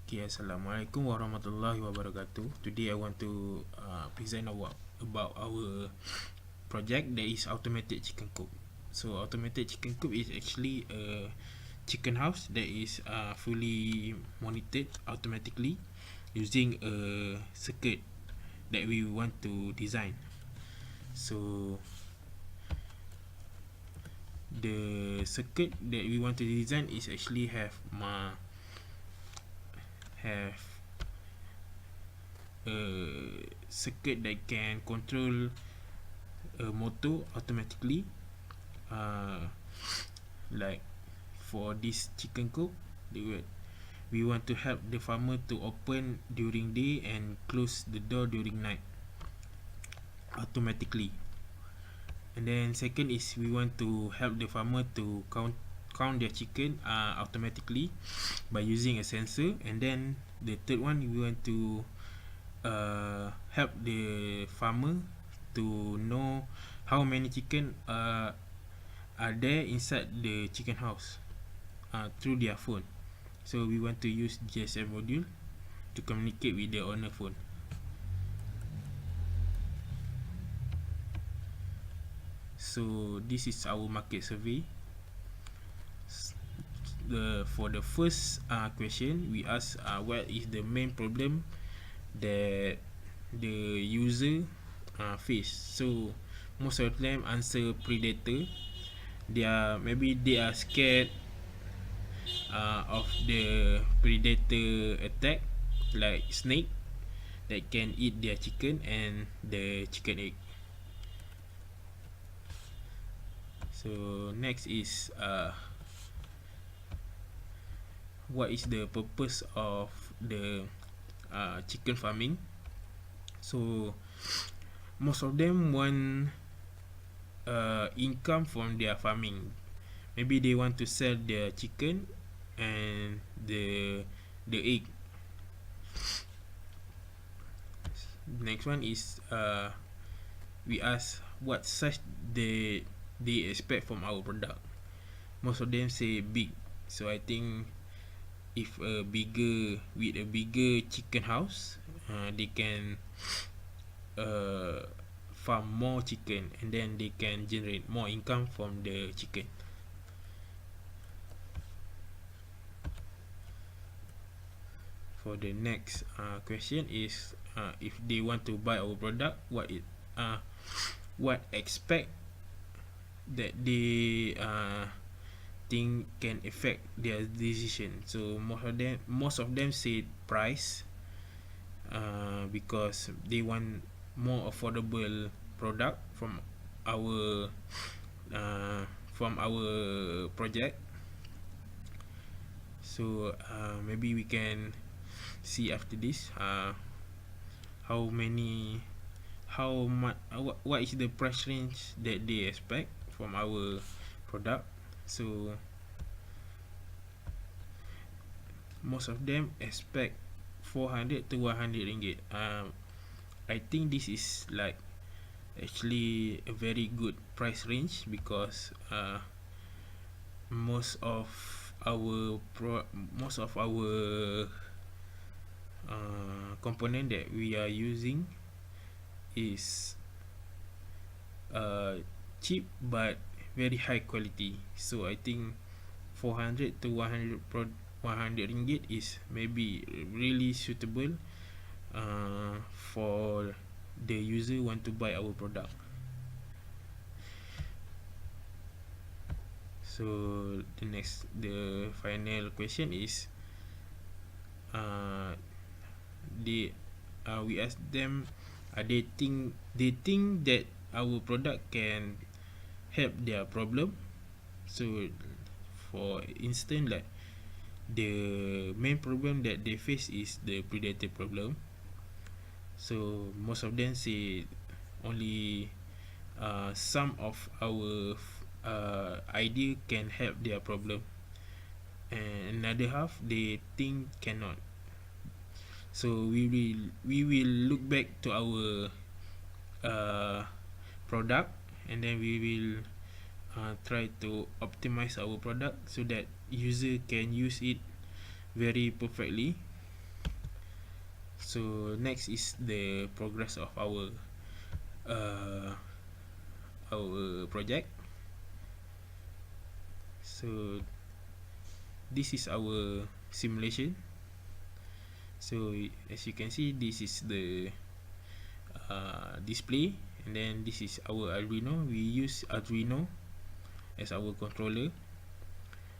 Okay, Assalamualaikum warahmatullahi wabarakatuh. Today I want to present about our project that is automated chicken coop. So automated chicken coop is actually a chicken house that is fully monitored automatically using a circuit that we want to design. So the circuit that we want to design is actually have a circuit that can control a motor automatically. Like for this chicken coop, we want to help the farmer to open during day and close the door during night automatically. And then second is we want to help the farmer to count their chicken automatically by using a sensor. And then the third one, we want to help the farmer to know how many chicken are there inside the chicken house through their phone. So we want to use GSM module to communicate with the owner phone. So this is our market survey. For the first question, we ask what is the main problem that the user face. So most of them answer predator. Maybe they are scared of the predator attack, like snake that can eat their chicken and the chicken egg. So next is what is the purpose of the chicken farming. So most of them want income from their farming. Maybe they want to sell their chicken and the egg. Next one is we ask what size they expect from our product. Most of them say big. So I think if with a bigger chicken house, they can farm more chicken, and then they can generate more income from the chicken. For the next question is if they want to buy our product, what expect that they think can affect their decision. So most of them say price, because they want more affordable product from our project. So maybe we can see after this what is the price range that they expect from our product. So most of them expect 400 to 100 ringgit. I think this is like actually a very good price range, because most of our component that we are using is cheap but very high quality. So I think 400 to 100 ringgit is maybe really suitable for the user want to buy our product. So the final question is we ask them, they think that our product can help their problem. So for instance, like the main problem that they face is the predator problem. So most of them say only some of our idea can help their problem, and another half they think cannot. So we will look back to our product, and then we will try to optimize our product so that user can use it very perfectly. So next is the progress of our project. So this is our simulation. So as you can see, this is the display, and then this is our Arduino. We use Arduino as our controller.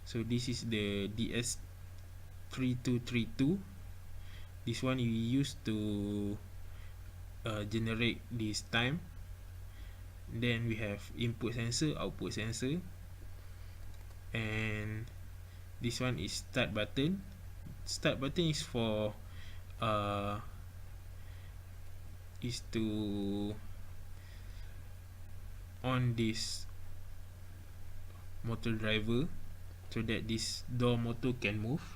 So this is the DS3232. This one we use to generate this time. Then we have input sensor, output sensor, and this one is start button. Start button is for is to on this motor driver so that this door motor can move.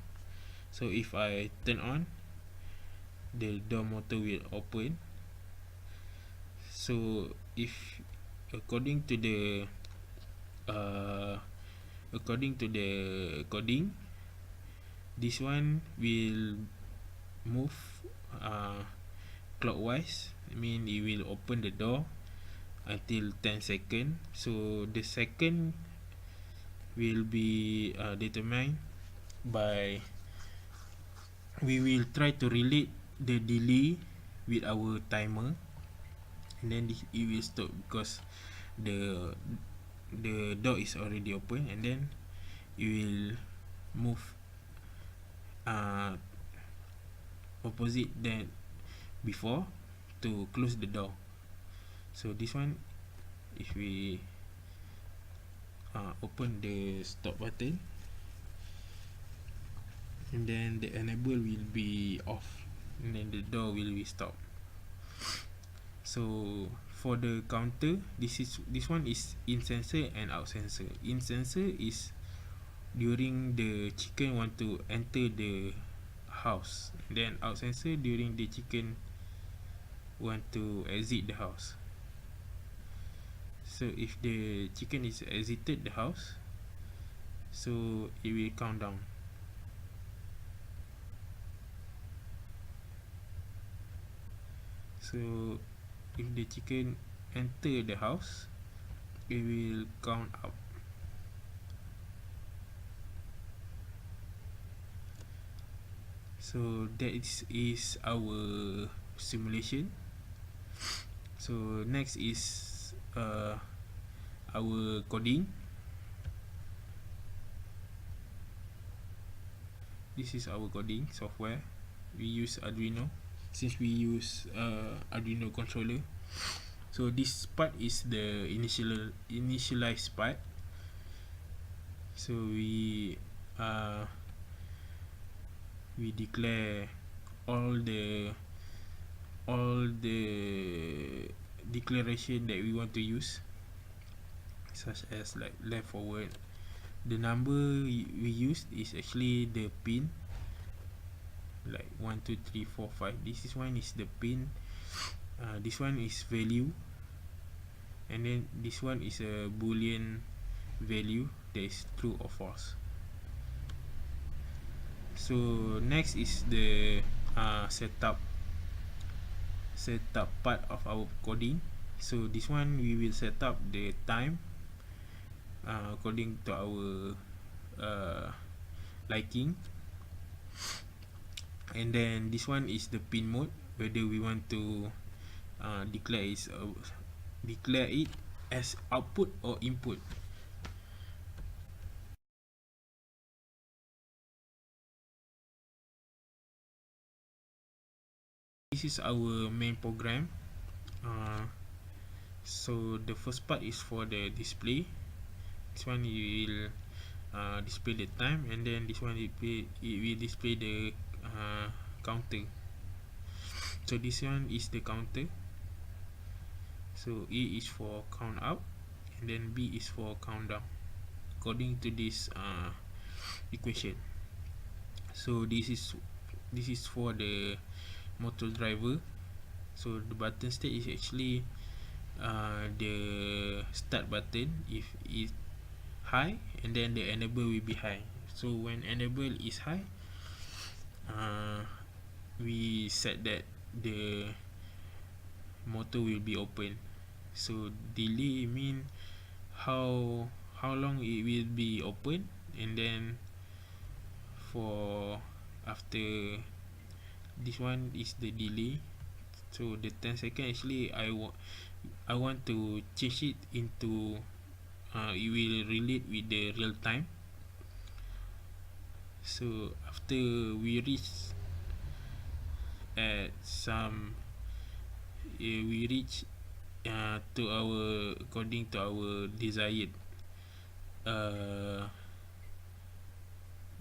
So if I turn on, the door motor will open. So if according to the coding, this one will move clockwise. I mean, it will open the door until 10 seconds. So the second will be determined by, we will try to relate the delay with our timer, and then it will stop because the door is already open, and then it will move opposite that before to close the door. So this one, if we open the stop button, and then the enable will be off, and then the door will be stopped. So for the counter, this one is in sensor and out sensor. In sensor is during the chicken want to enter the house, then out sensor during the chicken want to exit the house. So if the chicken is exited the house, so it will count down. So if the chicken enter the house, it will count up. So that is our simulation. So next is our coding. This is our coding software. We use Arduino, since we use Arduino controller. So this part is the initialized part. So we declare all the declaration that we want to use, such as like left forward. The number we used is actually the pin, like 1 2 3 4 5. This is one is the pin, this one is value, and then this one is a boolean value that is true or false. So next is the setup part of our coding. So this one we will set up the time according to our liking, and then this one is the pin mode, whether we want to declare it as output or input. This is our main program. So the first part is for the display. This one will display the time, and then this one it will display the counter. So this one is the counter. So A is for count up, and then B is for count down, according to this equation. So this is for the motor driver. So the button state is actually the start button. If it's high, and then the enable will be high. So when enable is high, we set that the motor will be open. So delay mean how long it will be open, and then for after this one is the delay. So the 10 second actually I want to change it into it will relate with the real time. So after we reach at some we reach to our according to our uh,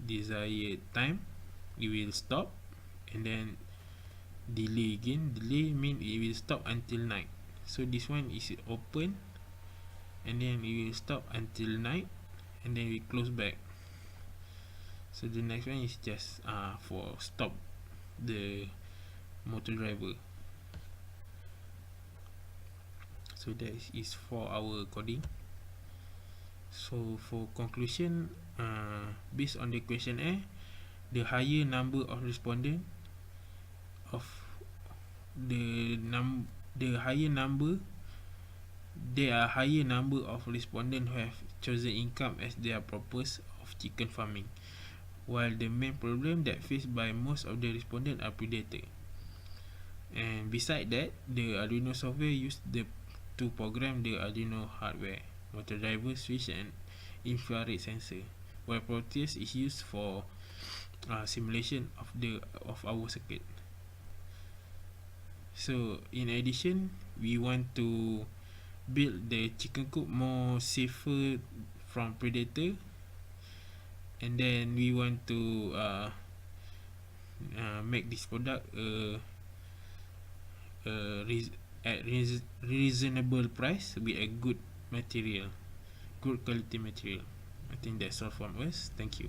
desired time, we will stop, and then delay again. Delay mean it will stop until night. So this one is open, and then we will stop until night, and then we close back. So the next one is just for stop the motor driver. So that is for our coding. So for conclusion, based on the questionnaire, the higher number of respondent of the higher number there are higher number of respondents who have chosen income as their purpose of chicken farming, while the main problem that faced by most of the respondents are predator. And beside that, the Arduino software used to program the Arduino hardware, motor driver, switch, and infrared sensor, while Proteus is used for simulation of our circuit. So in addition, we want to build the chicken coop more safer from predator, and then we want to make this product at reasonable price with a good material, good quality material. I think that's all from us. Thank you.